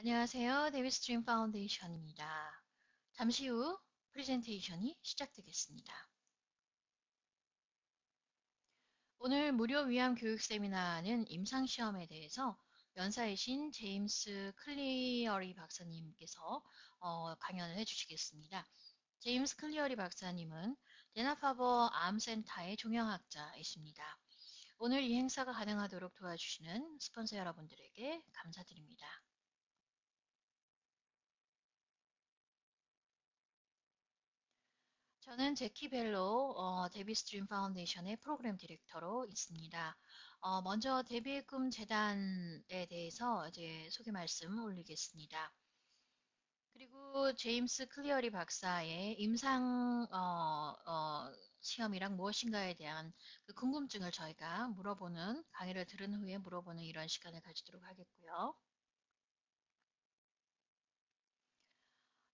안녕하세요. 데비스트림 파운데이션입니다. 잠시 후 프레젠테이션이 시작되겠습니다. 오늘 무료 위암 교육 세미나는 임상시험에 대해서 연사이신 제임스 클리어리 박사님께서 강연을 해주시겠습니다. 제임스 클리어리 박사님은 데나파버 암센터의 종양학자이십니다. 오늘 이 행사가 가능하도록 도와주시는 스폰서 여러분들에게 감사드립니다. 저는 제키 벨로 데비스트림 파운데이션의 프로그램 디렉터로 있습니다. 먼저 데비의 꿈 재단에 대해서 이제 소개 말씀 올리겠습니다. 그리고 제임스 클리어리 박사의 임상 시험이란 무엇인가에 대한 그 궁금증을 저희가 물어보는 강의를 들은 후에 물어보는 이런 시간을 가지도록 하겠고요.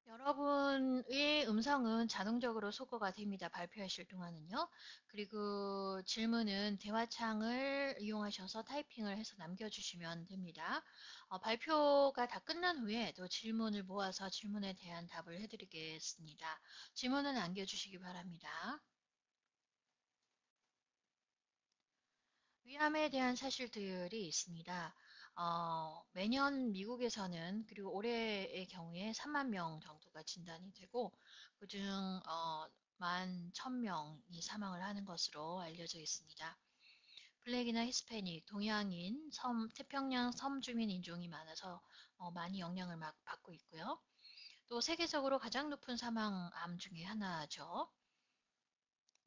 여러분의 음성은 자동적으로 소거가 됩니다. 발표하실 동안은요. 그리고 질문은 대화창을 이용하셔서 타이핑을 해서 남겨주시면 됩니다. 발표가 다 끝난 후에 또 질문을 모아서 질문에 대한 답을 해드리겠습니다. 질문은 남겨주시기 바랍니다. 위암에 대한 사실들이 있습니다. 매년 미국에서는 그리고 올해의 경우에 3만 명 정도가 진단이 되고 그중 만 1,000명이 사망을 하는 것으로 알려져 있습니다. 블랙이나 히스패닉, 동양인, 태평양 섬주민 인종이 많아서 많이 영향을 받고 있고요. 또 세계적으로 가장 높은 사망암 중에 하나죠.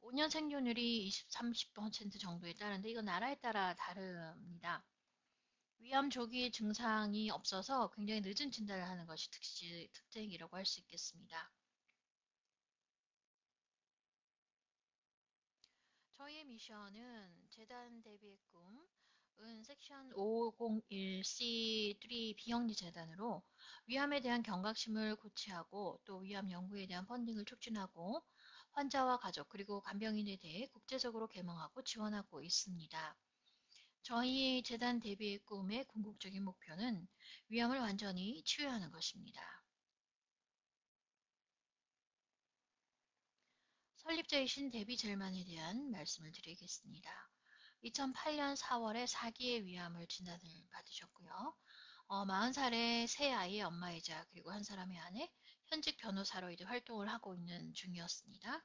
5년 생존율이 20, 30% 정도에 따른데 이건 나라에 따라 다릅니다. 위암 조기 증상이 없어서 굉장히 늦은 진단을 하는 것이 특징이라고 할 수 있겠습니다. 저희의 미션은 재단 대비의 꿈은 섹션 501C3 비영리 재단으로 위암에 대한 경각심을 고취하고 또 위암 연구에 대한 펀딩을 촉진하고 환자와 가족 그리고 간병인에 대해 국제적으로 계몽하고 지원하고 있습니다. 저희 재단 대비의 꿈의 궁극적인 목표는 위암을 완전히 치유하는 것입니다. 설립자이신 데비 젤만에 대한 말씀을 드리겠습니다. 2008년 4월에 4기의 위암을 진단을 받으셨고요. 40살의 세 아이의 엄마이자 그리고 한 사람의 아내, 현직 변호사로 이제 활동을 하고 있는 중이었습니다.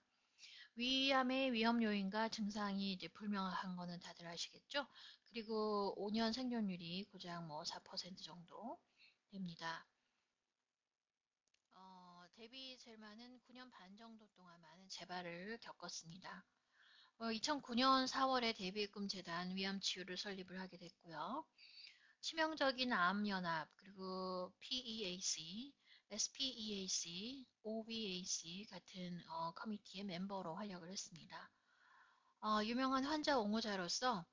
위암의 위험 요인과 증상이 이제 불명확한 거는 다들 아시겠죠? 그리고 5년 생존율이 고작 뭐 4% 정도 됩니다. 데비 젤만은 9년 반 정도 동안 많은 재발을 겪었습니다. 2009년 4월에 데비의 꿈 재단 위암 치유를 설립을 하게 됐고요. 치명적인 암연합 그리고 PEAC, SPEAC, OVAC 같은 커미티의 멤버로 활약을 했습니다. 유명한 환자 옹호자로서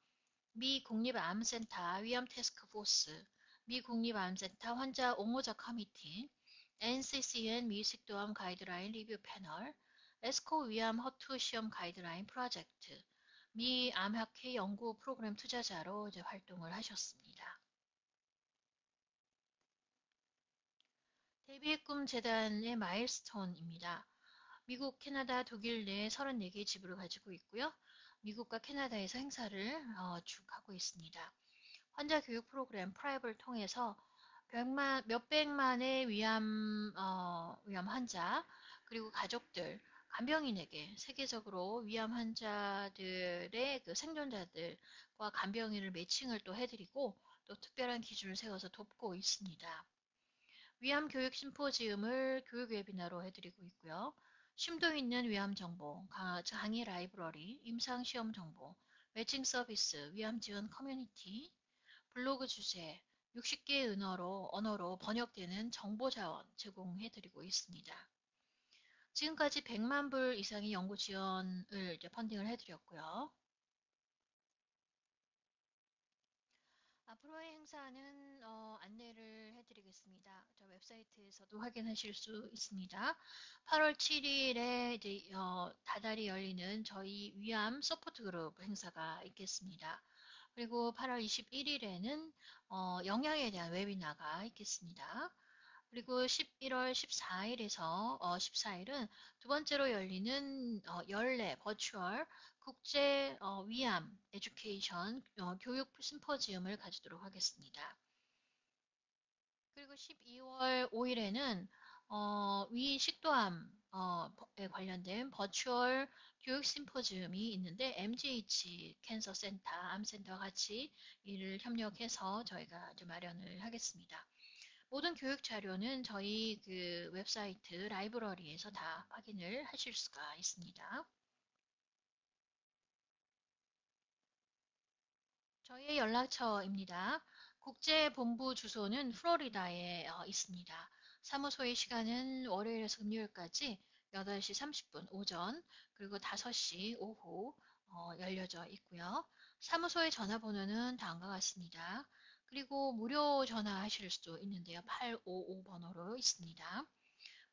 미 국립암센터 위암 태스크포스, 미 국립암센터 환자 옹호자 커미티, NCCN 미식도암 가이드라인 리뷰 패널, 에스코 위암 허투 시험 가이드라인 프로젝트, 미 암학회 연구 프로그램 투자자로 이제 활동을 하셨습니다. 데뷔의 꿈 재단의 마일스톤입니다. 미국, 캐나다, 독일 내 34개의 지부를 가지고 있고요. 미국과 캐나다에서 행사를 쭉 하고 있습니다. 환자 교육 프로그램 프라이브를 통해서 몇백만의 위암 환자 그리고 가족들, 간병인에게 세계적으로 위암 환자들의 그 생존자들과 간병인을 매칭을 또 해드리고 또 특별한 기준을 세워서 돕고 있습니다. 위암 교육 심포지움을 교육 웨비나로 해드리고 있고요. 심도 있는 위암 정보, 강의 라이브러리, 임상 시험 정보, 매칭 서비스, 위암 지원 커뮤니티, 블로그 주제, 60개의 언어로 번역되는 정보 자원 제공해드리고 있습니다. 지금까지 100만 불 이상의 연구 지원을 이제 펀딩을 해드렸고요. 앞으로의 행사는 안내를 해드리겠습니다. 저 웹사이트에서도 확인하실 수 있습니다. 8월 7일에 이제 다달이 열리는 저희 위암 서포트 그룹 행사가 있겠습니다. 그리고 8월 21일에는 영양에 대한 웨비나가 있겠습니다. 그리고 11월 14일에서 14일은 두 번째로 열리는 연례 버추얼 국제 위암 에듀케이션 교육 심포지움을 가지도록 하겠습니다. 그리고 12월 5일에는 위 식도암에 관련된 버추얼 교육 심포지움이 있는데 MGH 캔서 센터, 암센터와 같이 이를 협력해서 저희가 마련을 하겠습니다. 모든 교육 자료는 저희 그 웹사이트 라이브러리에서 다 확인을 하실 수가 있습니다. 저희의 연락처입니다. 국제본부 주소는 플로리다에 있습니다. 사무소의 시간은 월요일에서 금요일까지 8시 30분 오전 그리고 5시 오후 열려져 있고요. 사무소의 전화번호는 다음과 같습니다. 그리고 무료 전화하실 수 있는데요. 855번호로 있습니다.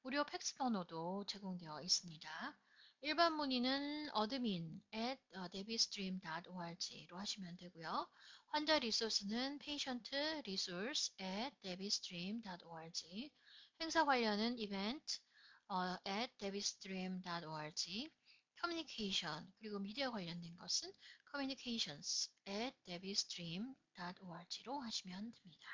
무료 팩스 번호도 제공되어 있습니다. 일반 문의는 admin at debistream.org로 하시면 되고요. 환자 리소스는 patient resource at debistream.org, 행사 관련은 event at debistream.org, communication 그리고 미디어 관련된 것은 communications at debistream.org로 하시면 됩니다.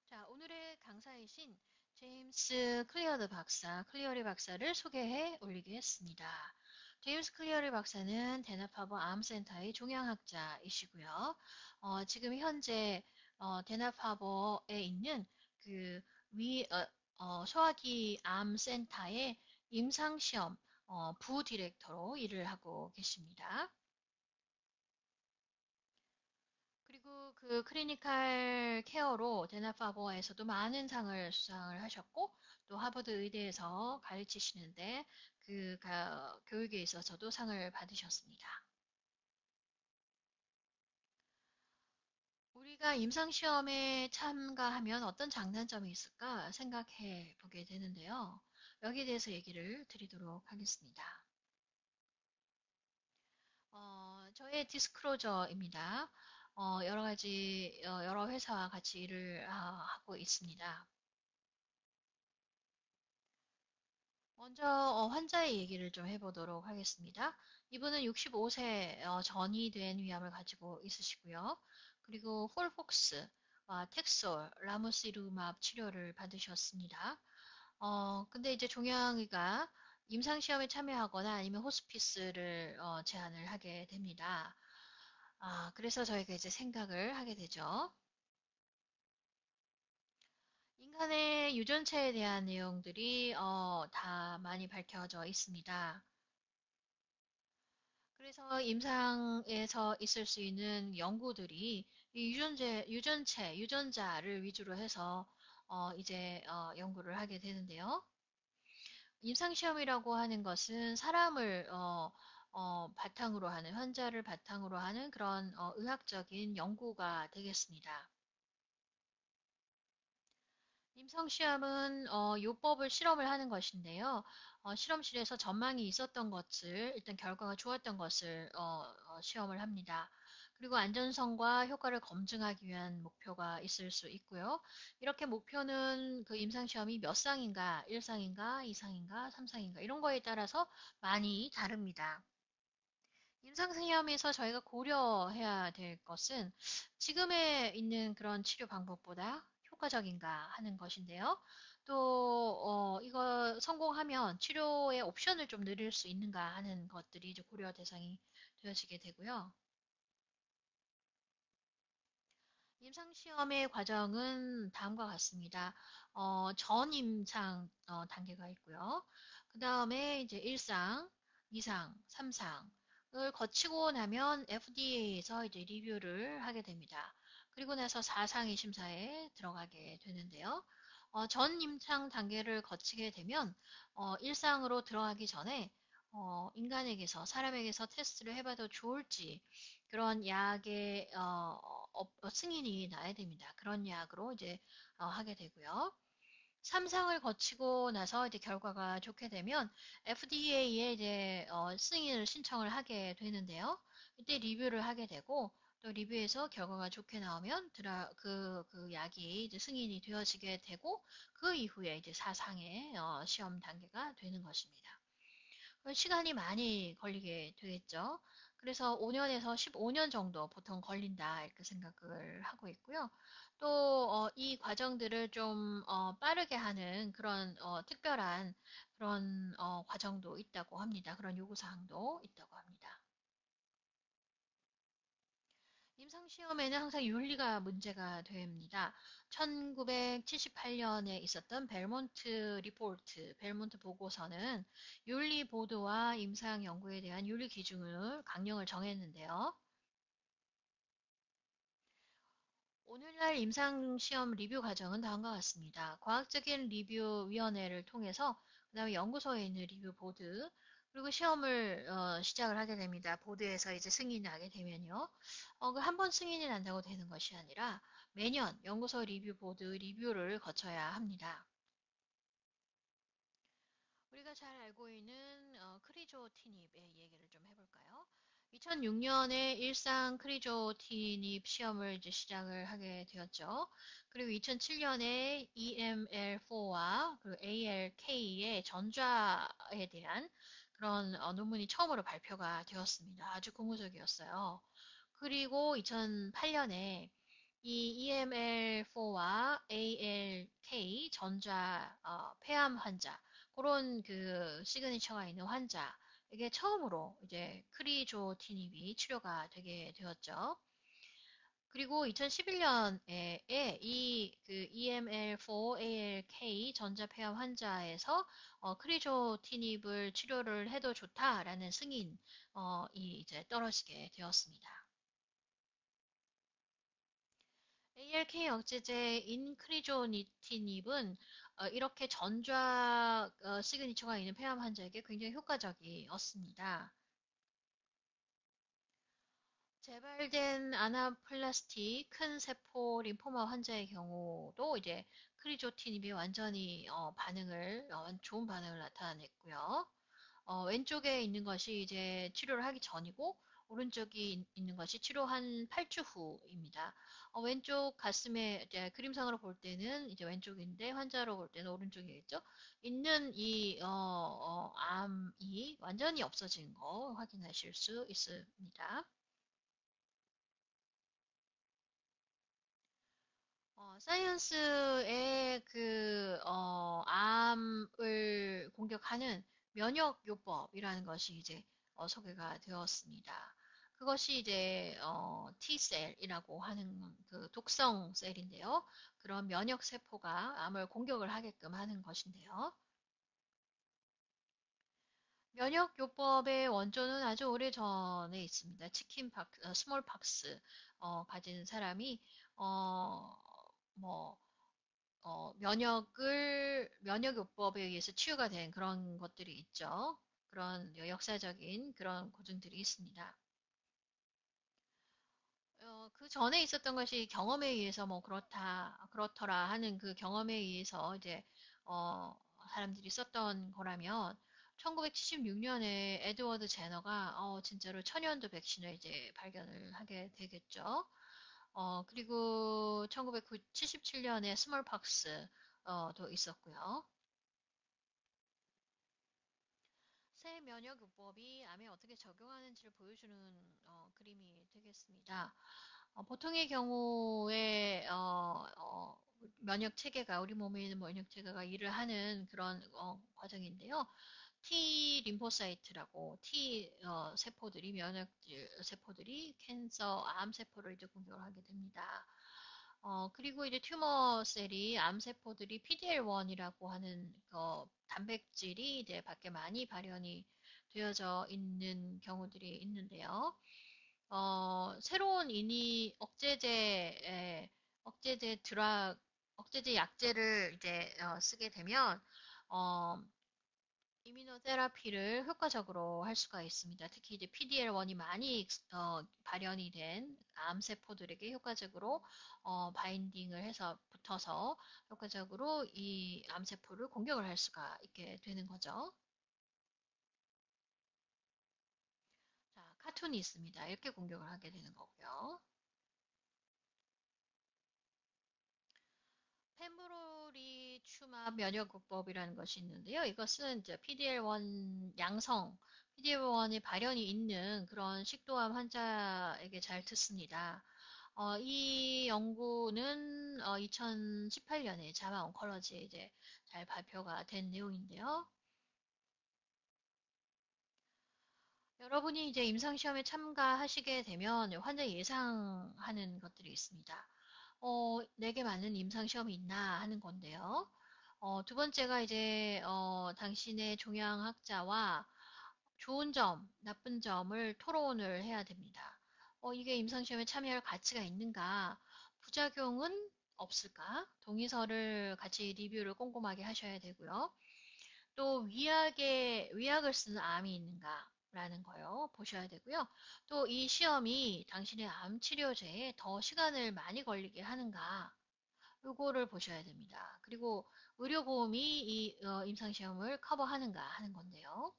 자, 오늘의 강사이신 제임스 클리어드 박사, 클리어리 박사를 소개해 올리겠습니다. 제임스 클리어리 박사는 데나파버 암센터의 종양학자이시고요. 지금 현재 데나파버에 있는 그 소화기 암센터의 임상시험 부디렉터로 일을 하고 계십니다. 그리고 그 클리니컬 케어로 데나파버에서도 많은 상을 수상을 하셨고 또 하버드 의대에서 가르치시는데 그 교육에 있어서도 상을 받으셨습니다. 우리가 임상시험에 참가하면 어떤 장단점이 있을까 생각해 보게 되는데요. 여기에 대해서 얘기를 드리도록 하겠습니다. 저의 디스크로저입니다. 여러 가지, 여러 회사와 같이 일을 하고 있습니다. 먼저 환자의 얘기를 좀 해보도록 하겠습니다. 이분은 65세 전이 된 위암을 가지고 있으시고요. 그리고 폴폭스와 텍솔, 라무시루맙 치료를 받으셨습니다. 근데 이제 종양의가 임상시험에 참여하거나 아니면 호스피스를 제안을 하게 됩니다. 그래서 저희가 이제 생각을 하게 되죠. 인간의 유전체에 대한 내용들이 다 많이 밝혀져 있습니다. 그래서 임상에서 있을 수 있는 연구들이 이 유전자를 위주로 해서 이제 연구를 하게 되는데요. 임상시험이라고 하는 것은 사람을 바탕으로 하는, 환자를 바탕으로 하는 그런 의학적인 연구가 되겠습니다. 임상시험은 요법을 실험을 하는 것인데요. 실험실에서 전망이 있었던 것을 일단 결과가 좋았던 것을 시험을 합니다. 그리고 안전성과 효과를 검증하기 위한 목표가 있을 수 있고요. 이렇게 목표는 그 임상시험이 몇 상인가, 1상인가, 2상인가, 3상인가 이런 거에 따라서 많이 다릅니다. 임상시험에서 저희가 고려해야 될 것은 지금에 있는 그런 치료 방법보다 효과적인가 하는 것인데요. 또 이거 성공하면 치료의 옵션을 좀 늘릴 수 있는가 하는 것들이 이제 고려 대상이 되어지게 되고요. 임상시험의 과정은 다음과 같습니다. 전임상 단계가 있고요. 그 다음에 이제 1상, 2상, 3상을 거치고 나면 FDA에서 이제 리뷰를 하게 됩니다. 그리고 나서 4상의 심사에 들어가게 되는데요. 전임상 단계를 거치게 되면 1상으로 들어가기 전에 인간에게서 사람에게서 테스트를 해봐도 좋을지 그런 약의 승인이 나야 됩니다. 그런 약으로 이제 하게 되고요. 3상을 거치고 나서 이제 결과가 좋게 되면 FDA에 이제 승인을 신청을 하게 되는데요. 이때 리뷰를 하게 되고 또 리뷰에서 결과가 좋게 나오면 그 약이 이제 승인이 되어지게 되고 그 이후에 이제 사상의 시험 단계가 되는 것입니다. 시간이 많이 걸리게 되겠죠. 그래서 5년에서 15년 정도 보통 걸린다 이렇게 생각을 하고 있고요. 또 이 과정들을 좀 빠르게 하는 그런 특별한 그런 과정도 있다고 합니다. 그런 요구사항도 있다고 합니다. 임상시험에는 항상 윤리가 문제가 됩니다. 1978년에 있었던 벨몬트 리포트, 벨몬트 보고서는 윤리 보도와 임상 연구에 대한 윤리 기준을 강령을 정했는데요. 오늘날 임상시험 리뷰 과정은 다음과 같습니다. 과학적인 리뷰 위원회를 통해서 그다음에 연구소에 있는 리뷰 보드 그리고 시험을 시작을 하게 됩니다. 보드에서 이제 승인이 나게 되면요. 한 번 승인이 난다고 되는 것이 아니라 매년 연구소 리뷰 보드 리뷰를 거쳐야 합니다. 우리가 잘 알고 있는 크리조티닙의 얘기를 좀 해볼까요? 2006년에 일상 크리조티닙 시험을 이제 시작을 하게 되었죠. 그리고 2007년에 EML4와 그리고 ALK의 전좌에 대한 그런 논문이 처음으로 발표가 되었습니다. 아주 고무적이었어요. 그리고 2008년에 이 EML4와 ALK 전자 폐암 환자 그런 그 시그니처가 있는 환자에게 처음으로 이제 크리조티닙이 치료가 되게 되었죠. 그리고 2011년에 이 그 EML4 ALK 전자폐암 환자에서 크리조티닙을 치료를 해도 좋다라는 승인이 이제 떨어지게 되었습니다. ALK 억제제 인크리조니티닙은 이렇게 전좌 시그니처가 있는 폐암 환자에게 굉장히 효과적이었습니다. 재발된 아나플라스티 큰 세포 림포마 환자의 경우도 이제 크리조티닙이 완전히 반응을 좋은 반응을 나타냈고요. 왼쪽에 있는 것이 이제 치료를 하기 전이고 오른쪽이 있는 것이 치료한 8주 후입니다. 왼쪽 가슴에 이제 그림상으로 볼 때는 이제 왼쪽인데 환자로 볼 때는 오른쪽이겠죠. 있는 이 암이 완전히 없어진 거 확인하실 수 있습니다. 사이언스의 암을 공격하는 면역요법이라는 것이 이제 소개가 되었습니다. 그것이 이제 T셀이라고 하는 그 독성 셀인데요. 그런 면역 세포가 암을 공격을 하게끔 하는 것인데요. 면역요법의 원조는 아주 오래전에 있습니다. 스몰박스 가진 사람이 어, 뭐 면역요법에 의해서 치유가 된 그런 것들이 있죠. 그런 역사적인 그런 고증들이 있습니다. 그 전에 있었던 것이 경험에 의해서 뭐 그렇더라 하는 그 경험에 의해서 이제, 어, 사람들이 썼던 거라면, 1976년에 에드워드 제너가, 진짜로 천연두 백신을 이제 발견을 하게 되겠죠. 그리고 1977년에 스몰박스, 도 있었고요. 새 면역요법이 암에 어떻게 적용하는지를 보여주는 그림이 되겠습니다. 보통의 경우에 면역 체계가 우리 몸에 있는 면역 체계가 일을 하는 그런 과정인데요. T 림포사이트라고 T 세포들이 면역 세포들이 캔서 암 세포를 이제 공격을 하게 됩니다. 그리고 이제 튜머 셀이 암 세포들이 PDL1이라고 하는 단백질이 이제 밖에 많이 발현이 되어져 있는 경우들이 있는데요. 새로운 인이 억제제 억제제 약제를 이제 쓰게 되면 어, 이뮤노테라피를 효과적으로 할 수가 있습니다. 특히 이제 PDL1이 많이 발현이 된 암세포들에게 효과적으로 바인딩을 해서 붙어서 효과적으로 이 암세포를 공격을 할 수가 있게 되는 거죠. 자, 카툰이 있습니다. 이렇게 공격을 하게 되는 거고요. 펜브로리추맙 면역요법이라는 것이 있는데요. 이것은 이제 PDL1 양성, PDL1이 발현이 있는 그런 식도암 환자에게 잘 듣습니다. 이 연구는 2018년에 자마 온컬러지에 이제 잘 발표가 된 내용인데요. 여러분이 이제 임상시험에 참가하시게 되면 환자 예상하는 것들이 있습니다. 내게 맞는 임상시험이 있나 하는 건데요. 두 번째가 이제, 당신의 종양학자와 좋은 점, 나쁜 점을 토론을 해야 됩니다. 이게 임상시험에 참여할 가치가 있는가? 부작용은 없을까? 동의서를 같이 리뷰를 꼼꼼하게 하셔야 되고요. 또 위약을 쓰는 암이 있는가라는 거요. 보셔야 되고요. 또 이 시험이 당신의 암 치료제에 더 시간을 많이 걸리게 하는가? 요거를 보셔야 됩니다. 그리고 의료보험이 이 임상시험을 커버하는가 하는 건데요.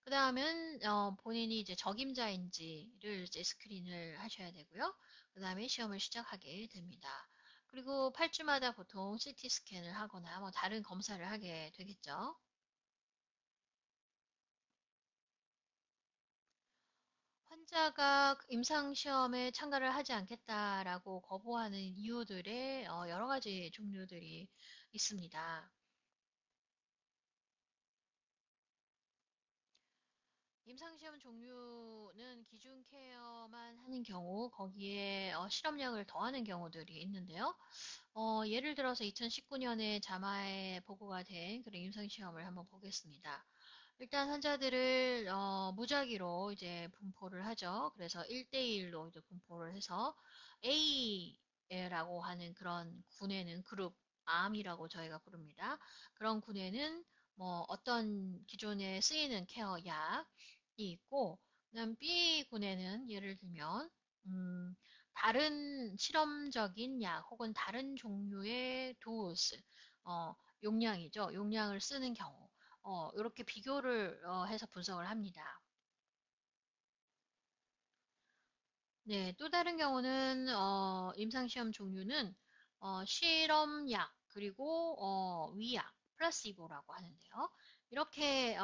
그 다음은 본인이 이제 적임자인지를 이제 스크린을 하셔야 되고요. 그 다음에 시험을 시작하게 됩니다. 그리고 8주마다 보통 CT 스캔을 하거나 뭐 다른 검사를 하게 되겠죠. 환자가 임상시험에 참가를 하지 않겠다라고 거부하는 이유들의 여러 가지 종류들이 있습니다. 임상시험 종류는 기준 케어만 하는 경우, 거기에 실험량을 더하는 경우들이 있는데요. 예를 들어서 2019년에 자마에 보고가 된 그런 임상시험을 한번 보겠습니다. 일단 환자들을 무작위로 이제 분포를 하죠. 그래서 1대1로 이제 분포를 해서 A라고 하는 그런 군에는 그룹 암이라고 저희가 부릅니다. 그런 군에는 뭐 어떤 기존에 쓰이는 케어 약이 있고, 그다음 B군에는 예를 들면 다른 실험적인 약 혹은 다른 종류의 도스, 용량이죠. 용량을 쓰는 경우. 이렇게 비교를 해서 분석을 합니다. 네, 또 다른 경우는 임상시험 종류는 실험약 그리고 위약, 플라시보라고 하는데요. 이렇게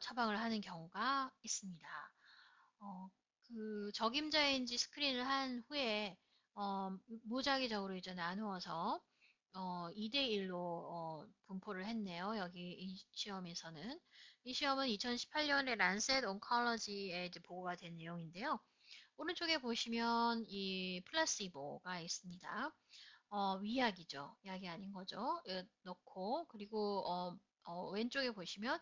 처방을 하는 경우가 있습니다. 그 적임자인지 스크린을 한 후에 무작위적으로 이제 나누어서 2대1로 분포를 했네요. 여기 이 시험에서는. 이 시험은 2018년에 란셋 온컬러지에 이제 보고가 된 내용인데요. 오른쪽에 보시면 이 플라시보가 있습니다. 위약이죠. 약이 아닌 거죠. 넣고 그리고 왼쪽에 보시면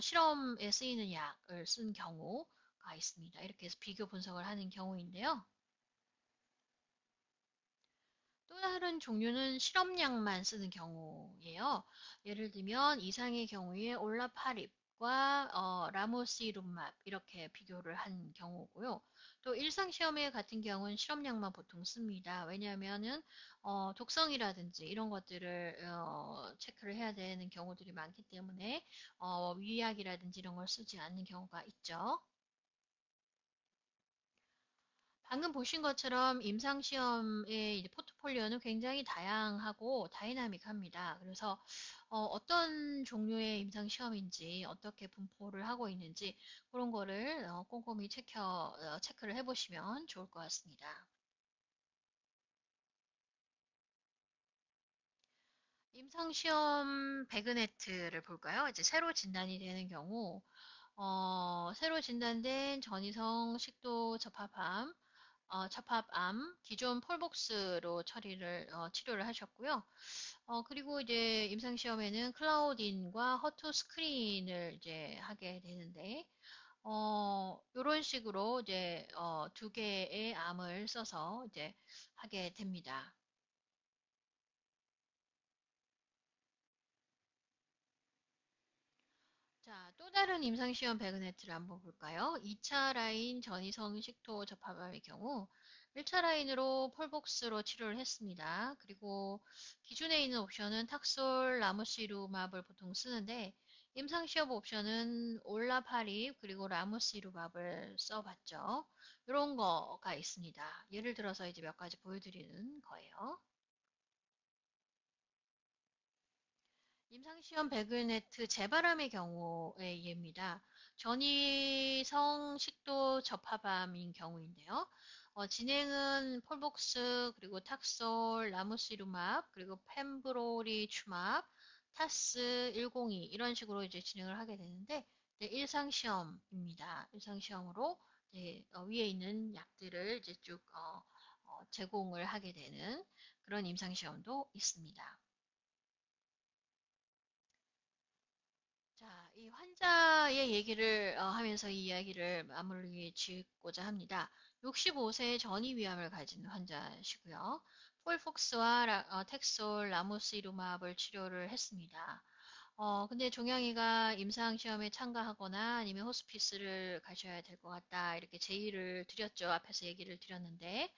실험에 쓰이는 약을 쓴 경우가 있습니다. 이렇게 해서 비교 분석을 하는 경우인데요. 또 다른 종류는 실험약만 쓰는 경우예요. 예를 들면 이상의 경우에 올라파립과 라모시룸맙 이렇게 비교를 한 경우고요. 또 일상시험에 같은 경우는 실험약만 보통 씁니다. 왜냐하면은 독성이라든지 이런 것들을 체크를 해야 되는 경우들이 많기 때문에 위약이라든지 이런 걸 쓰지 않는 경우가 있죠. 방금 보신 것처럼 임상시험의 이제 포트폴리오는 굉장히 다양하고 다이나믹합니다. 그래서 떤 종류의 임상시험인지 어떻게 분포를 하고 있는지 그런 거를 꼼꼼히 체크를 해보시면 좋을 것 같습니다. 임상시험 배그네트를 볼까요? 이제 새로 진단이 되는 경우 새로 진단된 전이성 식도 접합암, 기존 폴복스로 치료를 하셨고요. 그리고 이제 임상시험에는 클라우딘과 허투 스크린을 이제 하게 되는데, 요런 식으로 이제, 두 개의 암을 써서 이제 하게 됩니다. 자, 다른 임상시험 배그네트를 한번 볼까요? 2차 라인 전이성 식도 접합암의 경우 1차 라인으로 폴복스로 치료를 했습니다. 그리고 기존에 있는 옵션은 탁솔, 라무시루맙을 보통 쓰는데 임상시험 옵션은 올라파립 그리고 라무시루맙을 써봤죠. 이런 거가 있습니다. 예를 들어서 이제 몇 가지 보여드리는 거예요. 임상시험 배글네트 재발암의 경우의 예입니다. 전이성 식도 접합암인 경우인데요. 진행은 폴복스, 그리고 탁솔, 라무시루맙, 그리고 펜브로리추맙, 타스 102 이런 식으로 이제 진행을 하게 되는데 네, 일상시험입니다. 일상시험으로 네, 위에 있는 약들을 이제 쭉 제공을 하게 되는 그런 임상시험도 있습니다. 자, 이 환자의 얘기를 하면서 이 이야기를 마무리 짓고자 합니다. 65세 전이위암을 가진 환자시고요. 폴폭스와 텍솔, 라모스이루맙을 치료를 했습니다. 근데 종양이가 임상시험에 참가하거나 아니면 호스피스를 가셔야 될 것 같다. 이렇게 제의를 드렸죠. 앞에서 얘기를 드렸는데,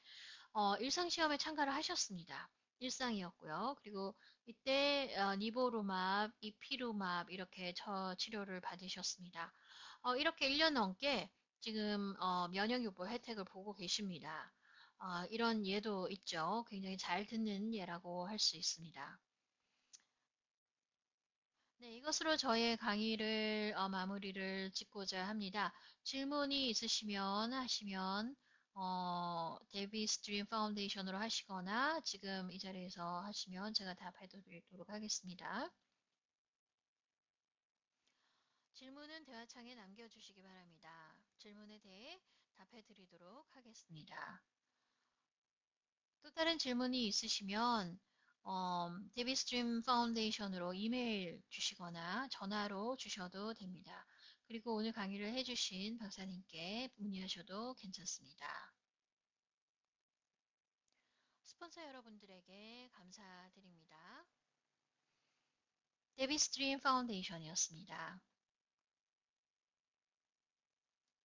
일상시험에 참가를 하셨습니다. 일상이었고요. 그리고 이때 니보루맙, 이피루맙 이렇게 치료를 받으셨습니다. 이렇게 1년 넘게 지금 면역요법 혜택을 보고 계십니다. 이런 예도 있죠. 굉장히 잘 듣는 예라고 할 수 있습니다. 네, 이것으로 저의 강의를 마무리를 짓고자 합니다. 질문이 있으시면 하시면 데비 스트림 파운데이션으로 하시거나 지금 이 자리에서 하시면 제가 답해 드리도록 하겠습니다. 질문은 대화창에 남겨주시기 바랍니다. 질문에 대해 답해 드리도록 하겠습니다. 또 다른 질문이 있으시면 데비스트림 파운데이션으로 이메일 주시거나 전화로 주셔도 됩니다. 그리고 오늘 강의를 해주신 박사님께 문의하셔도 괜찮습니다. 스폰서 여러분들에게 감사드립니다. 데비스트림 파운데이션이었습니다.